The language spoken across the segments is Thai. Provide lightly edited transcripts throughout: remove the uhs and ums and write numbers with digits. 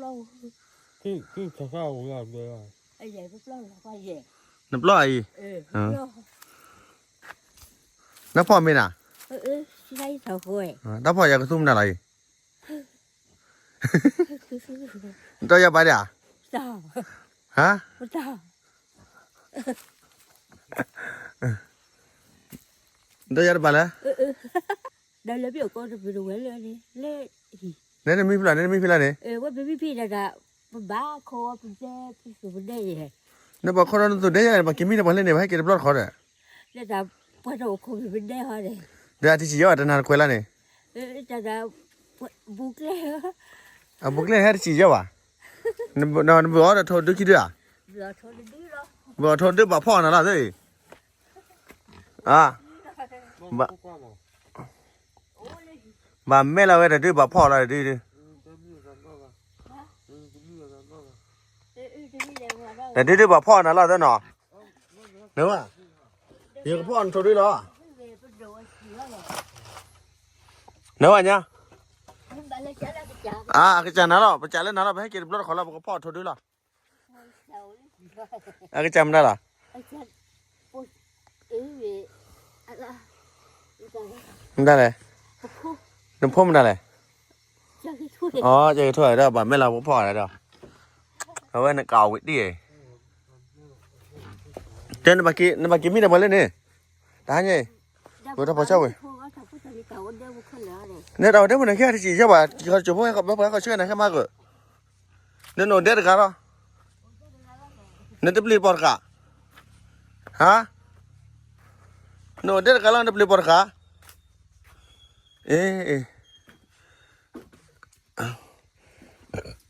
lâu cái sao cũng làm được rồi ai về bắp lâu là quay về nấp loi bắp lâu nó phò mình à lấy thầu rồi nó phò giờ cái sum nào này tôi giờ bài đi à sao hả sao tôi giờ bài là đây là biểu con được biểu lên đi lên nên mình phải nên mình phải là này qua bị là ba khô bên đây nó bảo con nó tụi đấy mà kiếm mình nó lên này hay cái blog khó đấy đây là bắt đầu khô bên đây thôi đấy đây thì chỉ có ở trên hàng quay là này đây là buộc lên à buộc lên hay chỉ có à nó vừa đó thôi đứa kia à vừa thôi đứa bảo phò nó là gì à bà mẹ là vậy đứa bảo phò là đi đi để đứa bảo phò nó là thế nào đúng à thì có phò thôi đứa đó nếu à nhá à cái chả nó là chả lên nó là hay cái blog khó là có phò thôi đứa là à cái chăm đó là đây này nó phun đây này chơi thôi đó bà mấy là bố phò này đó rồi nó cầu cái đi trên nó bà kia mi nó mới lên nè đá nhỉ vừa đó bỏ sao vậy nếu đâu đấy mà này kia thì chỉ cho bà họ chụp hay họ chơi này cái má cửa nên nổi đét cả đó nên tập lì bọt cả hả nổi đét cả là tập lì bọt cả ê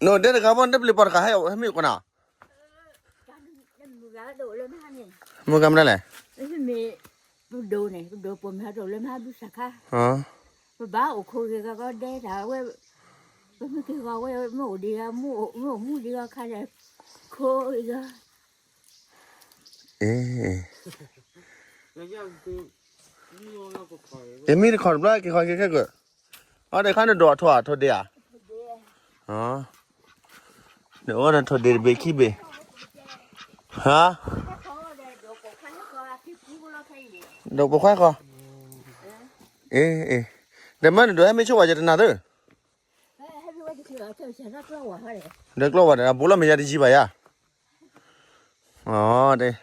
nổi đét cả bọn tập lì bọt cả hay mấy con nào mua cam đây này đồ này đồ bồn hà đồ lên hà bút sạc ha bà ở khu cái có đế là quay mấy cái gò quay mua đi ra mua đi ra khai này khô rồi em mi còn lại cái khỏi cái cửa ở đây khá là đỏ thỏa thôi đi à nữa là thôi để bị khi bị hả đâu có khoác không để mà đứa em mới chụp vào cho nào thôi được lâu rồi bố là mình ra đi gì vậy à đây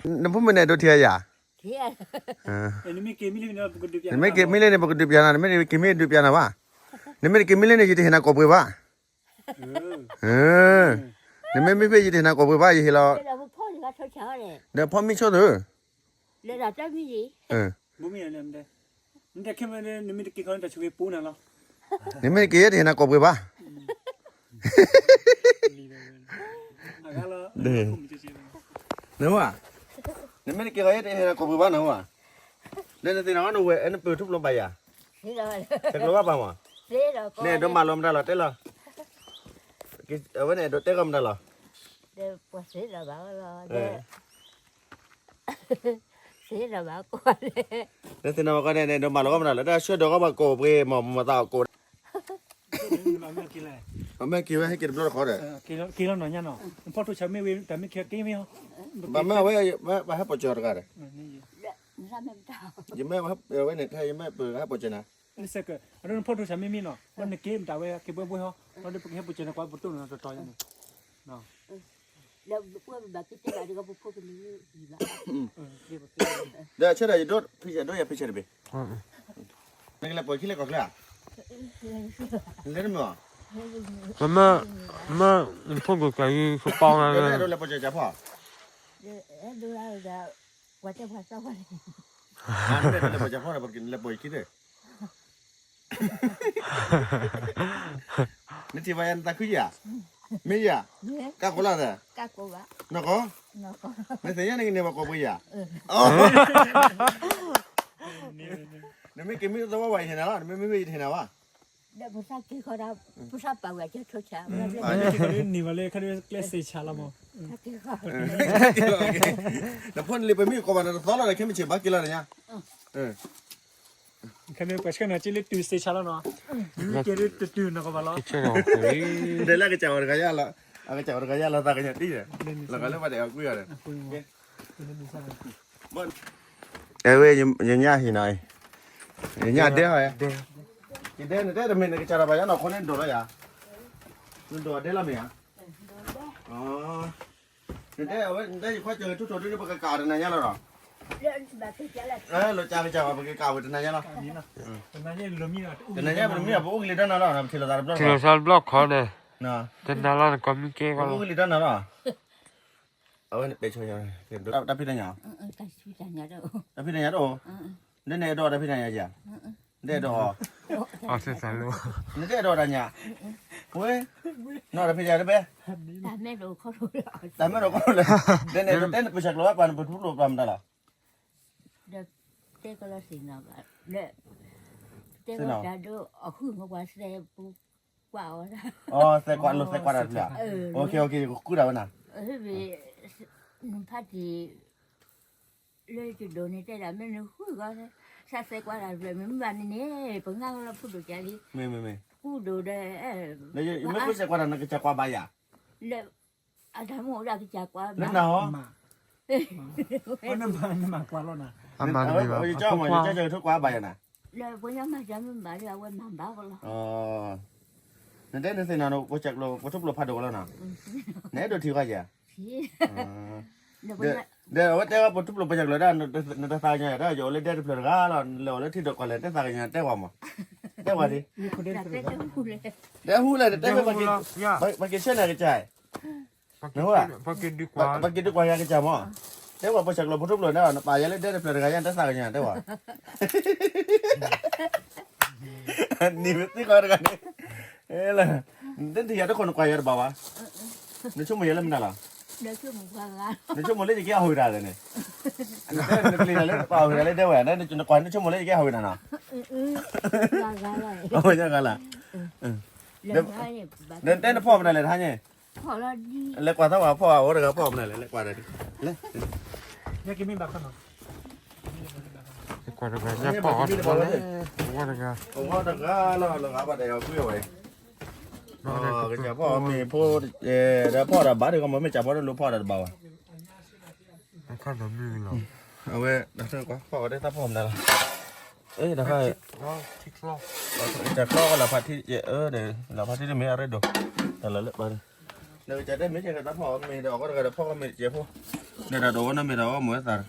nó phun bên này đôi thiệt à mấy kiếm mấy lên này bực điệp nhà này mấy kiếm mấy điệp nhà nào à mấy kiếm mấy lên này gì thì nào có bự ba mấy cái gì thì nào có bự ba gì là để phong mi cho thử để là cái gì bố mẹ làm đây nhưng khi mà nếu cái con ta chụp bún nào nếu mấy cái thì nào có bự ba nếu à nếu mấy cái thì nào có bự ba nào à nên thì nó về nó bự thúc lông bay à chắc lông ba mà nè đó mà lông ra là thế là cái ở bên này đó té gầm ra là xí là bảo là bảo con nên thì nó cái này đó mà nó là đã sửa đó có mà cổ về mà tạo cổ mấy kêu hay kêu nó khó đấy kêu nó nhá nó phô tôi chấm mấyแต่ไม่kêu mấy bà mấy mấy hấp bò chở cái gì mấy hấp ở này hay mấy bự hấp bò chở nàoนี่เสกอันนั้นพอดูฉันไม่มีเนาะมันในเกมแต่ว่าเก็บไว้บ่ฮะเราได้ไปเฮ็ดบ่เจอนะกว่าบ่ตุ้นนะต่อยนี่เนาะแล้วพวกแบบที่จะได้ก็พวกนี้ดีละเดี๋ยวเชื่อได้ดพี่จะด้วยพี่เชื่อไปนั่นแหละปล่อยขี้เล็กออกเลยอ่ะเล่นมั้ยมาพวกกูไก่เขาเป่านะ ดูแลปล่อยจะพ่อดูแลจะว่าจะพาเจ้าไปดูแลปล่อยจะพ่อเราบอกกินแลปล่อยขี้เลยนี่ที่ว่ายันตาคุยอ่ะไม่อ่ะก้าวคนละเนี่ยก้าวคนละนักอ๋อไม่ใช่ยังไงเนี่ยมาโกบุยอ่ะเนี่ยไม่กินไม่ต้องว่าไหวเห็นแล้วไม่เห็นแล้วอ่ะเดี๋ยวผู้ชายกินเขาได้ผู้ชายเปล่าจะชดใช้อันนี้คือนี่มาเลยคันนี้เลสเซชาละมั้งแล้วพ่นเลยไปมีกบฏตอนอะไรแค่ไม่เชื่อบ้ากินอะไรเนี่ย看那个车呢，这里丢谁车了呢？你给你丢那个吧了。เดี๋ยวเราก็จะเอากระยาละเอาก็จะเอากระยาละตากันอย่างนี้เลยแล้วก็เล่นมาเดี๋ยวกูอย่างนี้มันเว้ยยังยากที่ไหนยังยากเด้อไอ้กินเด้อเนี่ยเด้อแต่เมนก็จะระบายน้ำคนนั้นโดนแล้วยามันโดนเด้อละมั้ยอ๋อเด้อเอาไว้เด้อค่อยเจอทุกตัวที่ปากกาเดินยังหรอเราจะไปจับปากกาเดินยังหรอ 那也罗米了。 เดินยังมันมีอะพวกลิด้านนั่นหรอนะทีละตาบล็อก ทีละซาบล็อกเขาเลย นะ แต่ดาราก็มีเก้ก็ พวกลิด้านนั่นหรอเอาไว้ไปช่วยยังเห็นดูดับพี่ได้ยัง cái suy ra nhà đâu ดับพี่ได้ยังโอ้เด่นๆดอดับพี่ได้ยังจ้ะเด่นดอ เอาเส้นสายลูก เด่นดอดันยังเว้ยนอดับพี่ได้ไหม ta mẹ đồ khó rồi แต่ไม่รู้ก็เลยเด่นๆเด่นไปชักล้อปันไปทุบรถทำได้หรอ được thế có là gì nào cả để thế có đã đưa ở khu mà qua xe qua ở đó อ๋อใส่กวาดรถใส่กวาดอะไรโอเคโอเคกูเดาหน่ะ vì mình phát thì lấy từ đồ này đây là mình nó khui qua đấy sao xe qua là về mình bán này vẫn ngang là phụ đồ chạy đi ไม่ phụ đồ đây แล้วยังไม่กูใส่กวาดนั่นก็จะกวาดใบอ่ะ là à thằng ngồi ra cái chả qua นั่นเนาะ 那嘛挂了呢。 อามันมีแบบ เจ้ามันจะเจอทุกกวาดใบน่ะ là bữa nhóm mà chả mình bán ra quên mà báo rồi อ๋อนั่นเด่นสินะเรากูจักเรากูทุบรถพัดดูแล้วนะเนี่ยดูทีว่าจ้ะ là เดี๋ยวว่าแต่ว่าผมทุบลงไปจากเลยได้ในตาเนี่ยได้อยู่เลยได้เปลือกก้าเราเลยที่ดอกก่อนเลยได้ตาเนี่ยได้ว่ามั้งได้ว่าดิ là cái khu này ได้หูเลยได้ไปกินเช่นอะไรกันใจนึกว่า พอกินดีกว่า ไปกินดีกว่าอย่างกันใจมั้งได้ว่าไปจากเราผมทุบเลยได้ป่ายังเลยได้เปลือกก้ายังได้ตาเนี่ยได้ว่านี่เป็นที่ก่อนกันเอ้ล่ะเด่นที่อยากได้คนกวาดบ้าวะในช่วงนี้เล่นมันอะไร để cho mình qua ra ในช่วงนี้จะแก้หอยได้เลยเนี่ยในกลิ่นอะไรเปล่าหอยอะไรได้แหวนในจุดก่อนในช่วงนี้จะแก้หอยได้นะ ra ra này โอ้ยยังไงล่ะ lần hai này เดินเต้นพ่อมันอะไรท่านเนี่ย họ là đi เล็กกว่าถ้าว่าพ่อโอ้เด็กพ่อมันอะไรเล็กกว่าเลยเล็ก 那给明白看吗？ ดีกว่าเลยจะปอดพอเลยว่าอะไรกัน ผมว่าเด็กก็เราครับเดี๋ยวคุยไว้อ๋อก็จะพ่อมีพูดเดี๋ยวพ่อระบาดเดี๋ยวก็ไม่จับพ่อรู้พ่อระบาด ข้าวหนมมีหรอ เอาไว้เดี๋ยวก็พ่อก็ได้ถ้าพ่อมันอะไรเอ้ยเดี๋ยวให้ ว้าวทิกลอก จะคลอก็เราพัดที่เดี๋ยวเราพัดที่ได้ไม่อะไรดูแต่ละเล็กไปเดี๋ยวจะได้ไม่ใช่กับพ่อมีเดี๋ยวก็กับพ่อก็มีเจ้าพ่อเดี๋ยวเราดูว่านั่นมีเราว่าเหมือนสัตว์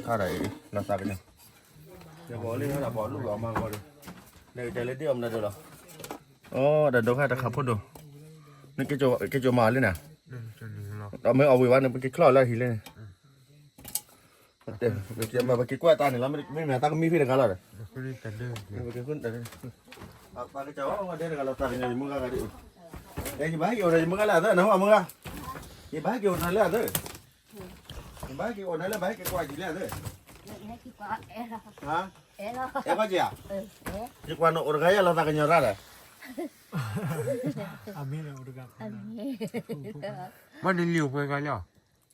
ข้าไหนเราสัตว์เนี่ยเดี๋ยวบอกเรื่องเราบอกลูกเรามาก่อนเดี๋ยวจะเล่นที่อมได้ดูหรอโอ้เดี๋ยวดูข้าจะขับพูดดูนี่แกโจมาเลยนะ จะหนึ่งหรอ เราไม่เอาไว้วันนึงไปคลอดแล้วทีเลยเดี๋ยวจะมาไปกินกล้วยตาเนี่ยเราไม่มาตาก็มีพี่เด็กกันแล้วเดี๋ยว คนนี้แต่เดิม ไปกินขึ้นเดี๋ยวตาก็จะว่าเด็กกันเราตาเนี่ยมึงก็ได้เดี๋ยวบ้าเกี่ยวอะไรมึงก็แล้วเด้อนะว่ามึงอ่ะยี่บ้าเกี่ยวนั่นแล้วเด้อยี่บ้าเกี่ยวนั่นแล้วบ้าเกี่ยวกล้วยจีแล้วเด้อ cái quả é đó ฮะ é đó เอ๊ะก็จีอ่ะ é ยี่กว่าโน้ตอะไรเราตากันยอดอะไร 啊，没了，我这个。 มันเหลียวไปกันแล้ว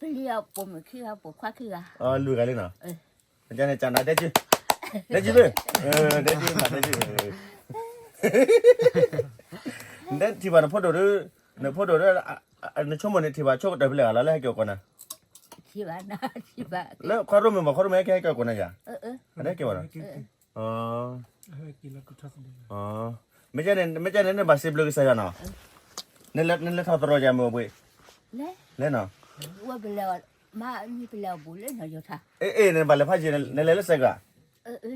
cái liều bộ mình khi bộ khoa khi à อ๋อลุยกันเลยนะอาจารย์จันทร์ได้จีได้จีเลยได้จีมาได้จีเด่นที่บ้านพ่อดูด้วยเนี่ยพ่อดูด้วยในชั่วโมงนี้ที่บ้านโชคได้ไปเลยแล้วให้เกี่ยวกันนะ chị bà na chị bà แล้วข้ารู้ไหมว่าข้ารู้ไหมแค่เกี่ยวกันนะจ๊ะ ได้เกี่ยวนะอ๋อ กินแล้วก็ทัศน์ อ๋อไม่ใช่เนี่ยบาสิบลูกใส่กันเนาะเนี่ยเท่าตัวเราจะมือไป lẽ เล่นเนาะ qua bên lều mà như bên lều bù lên nó vô thà เอ๊ะเนี่ยบาเลยพายจีเนี่ยเล่นใส่กัน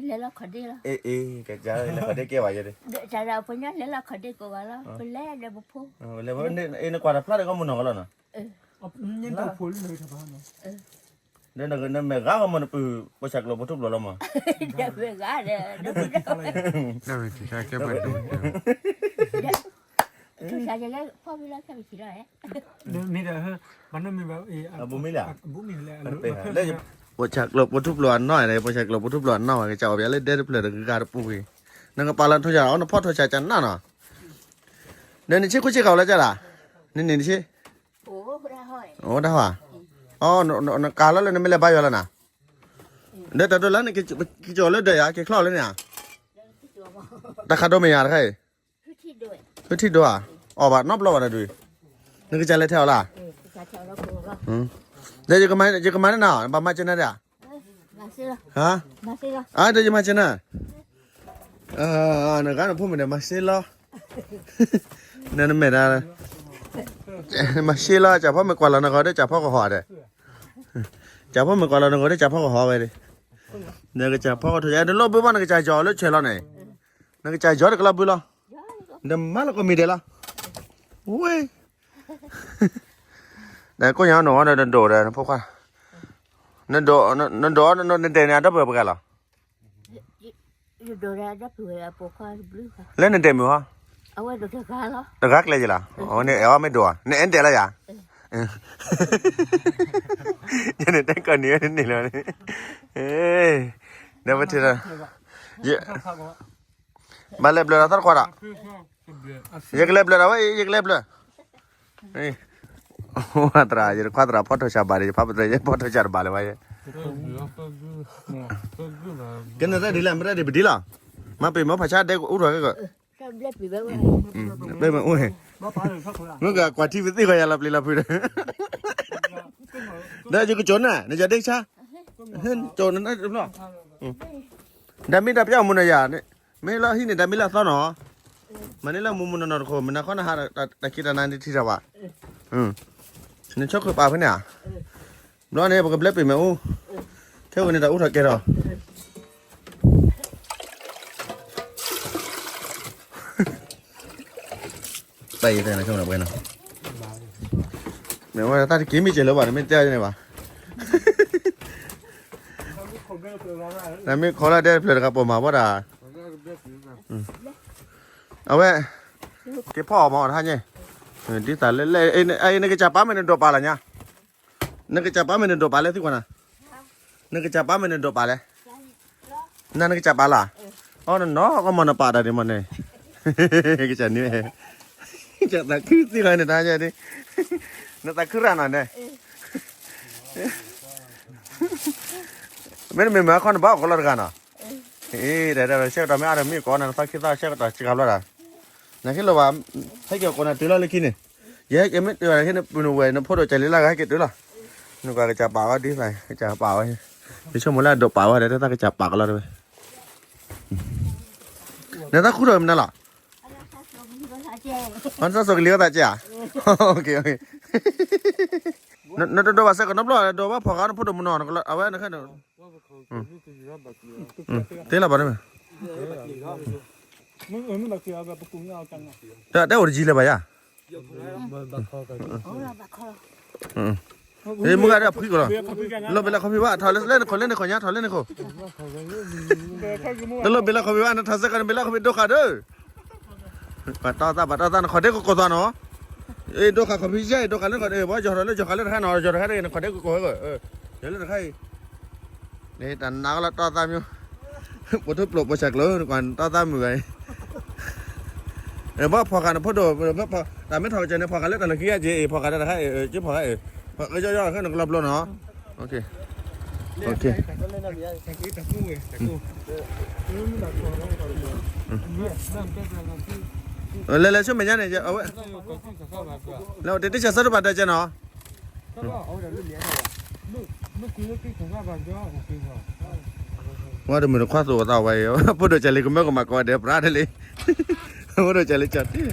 lẽ là khỏi đi đó เอ๊ะแกจะเนี่ยเขาได้เกี่ยวอะไรดิ để trả ra phải nhớ lẽ là khỏi đi của bà đó bên lẽ để bố phô เลยว่าเนี่ยกว่าพลาดก็มันหนอกแล้วเนาะ ยังต้องพูดเลยครับพ่อเนาะ เนี่ยเนี่ยแม่ก้าวมันปืนประชักเราประทุบเราแล้วมั้ง để về gà để nó bị đâu ได้ไปที่ใช้แค่เปิดดู tôi xài cho lấy phô bên đó sao bị chỉ rồi ấy มีแต่มันไม่มีแบบบุ้มมีแหละ แล้วประชักเราประทุบเราหน่อยเลยประชักเราประทุบเราหน่อยจะเอาไปเล่นได้เปล่าถึงการปุยนั่งกับปลาลันทุกอย่างเอาพ่อทุกชายจันน่ะเนาะเนี่ยนี่ชื่อคุณชื่อเขาแล้วจ้ะล่ะนี่ชื่อ ủa ra hỏi โอ้ได้ว่ะอ๋อกาแล้วเลยไม่เลยใบอยู่แล้วนะเดี๋ยวแต่ตัวแล้วนี่กิจแล้วเดี๋ยวกิจคลอดแล้วเนี่ย cái chỗ ตะคาโดไม่ยาใคร คือที่ด้วย คือที่ดัวออกบาดนอบเราอะดูนึกจะเลยแถวล่ะ จะเจ้าเราโกก็ เดี๋ยวจะกันมาหน่ะบามาเจน่ะเด้อ มาสิละ ฮะ มาสิละ เดี๋ยวจะมาเจน่ะนึกกันพูดไม่ได้มาเซลนั่นไม่ได้มาเซลจะพ่อไม่กว่าเรานะก็ได้จับพ่อก็หอดเลยจับพ่อไม่กว่าเรานะก็ได้จับพ่อก็หอไปเลยเนี่ยก็จับพ่อก็ถูกใจเดี๋ยวเราไปบ้านก็ใจจ่อแล้วเชื่อเราเนี่ยนั่นก็ใจจ่อเด็กเราไปแล้วเดี๋ยวมาแล้วก็มีเดี๋ยวละโอ้ยแต่ก็ยังหนูนั่นโดดเลยนะพวกว่านั่นโดนั่นเด่นเนี่ยดับเบิลไปกันหรอ đồ ra đắp người là bộ khoa blue cả เล่นนั่นเด่นมั้ย ở ngoài đồ ra cá đó ตะกักเลยจีล่ะอ๋อเนี่ยเอวไม่ดัวเนี่ยเอ็นเดี๋ยวละจ้ะยังเนี่ยแต่ก่อนนี้นี่เลยเอ้ยเดี๋ยวมาทีละเยอะมาเล็บเลยนะท่านขวัญอ่ะยังเล็บเลยนะวะยังเล็บเลยนี่ว่าตราจะขวัญตราพอดชาบารีพาพตราจะพอดชาบาลีไว้กันนั่นได้ดีแล้วไม่ได้ดีละมาเป็นมาพระชาติได้อุดรก็ sao blep bị béo này ได้มาโอ้ย บ่พาเลยครับคนละ มึงก็กว่าที่วิธีก็อย่าหลับเลยหลับเลยได้จะกูจนน่ะนี่จะเด็กช้าเห็นจนนั่นได้หรือเปล่าดามิดาเปียวมุนยาเนี่ยไม่ละที่นี่ดามิละซ้อนหรอมันนี่ละมุมมุนนอนโคมันน่ะข้อน่ะหาตะคิดอันนั้นที่จะว่านี่ชอบคือปลาเพิ่นเนี่ยร้อนเนี่ยบ่กับเล็บไปมั้ยอู้แค่วันนี้ตาอู้ถักแกหรอไปแต่นะช่วงนั้นไปนะเดี๋ยวว่าตาที่กินมีเจริญบ่ไม่เจ้าจังได๋วะแต่มีขอละได้เพลครับผมมาบ่ด่าเอาไว้เก็บพ่อมาท่านนี่ที่ตาเล่ไอ้นี่ก็จะป้ามันโดปลาละเนี่ยนี่ก็จะป้ามันโดปลาเลยที่กว่าน่ะนี่ก็จะป้ามันโดปลาเลยนั่นก็จะปลาล่ะอ๋อนั่นเนาะก็มันปลาได้มันนี่ก็จะนี่จะตะคือสิเลยนะจ๊ะนี่น่าตะคือร้านนั่นเนี่ยไม่ได้มาคนบ้าคนละกันอ่ะเดี๋ยวเช็คตามไม่อะไรมีก่อนนะสักคิดว่าเช็คต่อชิคกี้พายละนั่นคือเราว่าให้เกี่ยวกับตัวเราเลยคิดนี่เยอะยังไม่ตัวอะไรที่นี่เป็นเวนั่นพูดใจเรื่องอะไรให้เกิดด้วยล่ะนึกว่าจะป่าวว่าดีใส่จะป่าวไปช่วงมื้อแรกดอกป่าวเดี๋ยวถ้าจะป่าวก็แล้วด้วยเนี่ยถ้าคู่เดิมนั่นหรอมันจะส่งเลี้ยวแต่เจ้าโอเคนั่นดูว่าเสกน้ำร้อนดูว่าพอการพูดมันนอนก็เอาไว้นะแค่นั้นเท่าไรบ้างเนี่ยมึงบักเสียแบบกุ้งเอาจังอ่ะได้ออริจินเลยป่ะย่าเฮ้ยมึงอะไรพูดกันเหรอเราเป็นอะไรเขาพี่ว่าทอเล่นคนเล่นในคนยาทอเล่นในคนแล้วเราเป็นอะไรเขาพี่ว่านั่นทัศกันเป็นอะไรเขาเป็นโดขาเด้อปัตตาขอเด็กก็กดตัวเนาะโดขาเขาพี่ใช่โดขาเล่นก่อนว่าจอดเล่นจอดเล่นแค่นอนจอดแค่นี้ขอเด็กก็กดก็เดี๋ยวเล่นแค่นี่แต่นักละต่อตามอยู่ปวดทุบปลุกมาจากเลยก่อนต่อตามมือไงว่าพอกันพอโดว่าพอแต่ไม่ถอดใจนะพอกันเล่นอะไรขี้เจ๊พอกันได้แค่จิ๊บพอแค่ก็ย่อๆแค่หนึ่งรอบโลเนาะโอเคเลยช่วยมันยังไงจะเอาไว้แล้วเดี๋ยวที่จะสรุปอะไรจะเนาะว่าเดี๋ยวมันคว้าตัวต่อไปพูดโดยใจเลยก็ไม่ก็มาก่อนเดี๋ยวพลาดเลยพูดโดยใจเลยจัดที่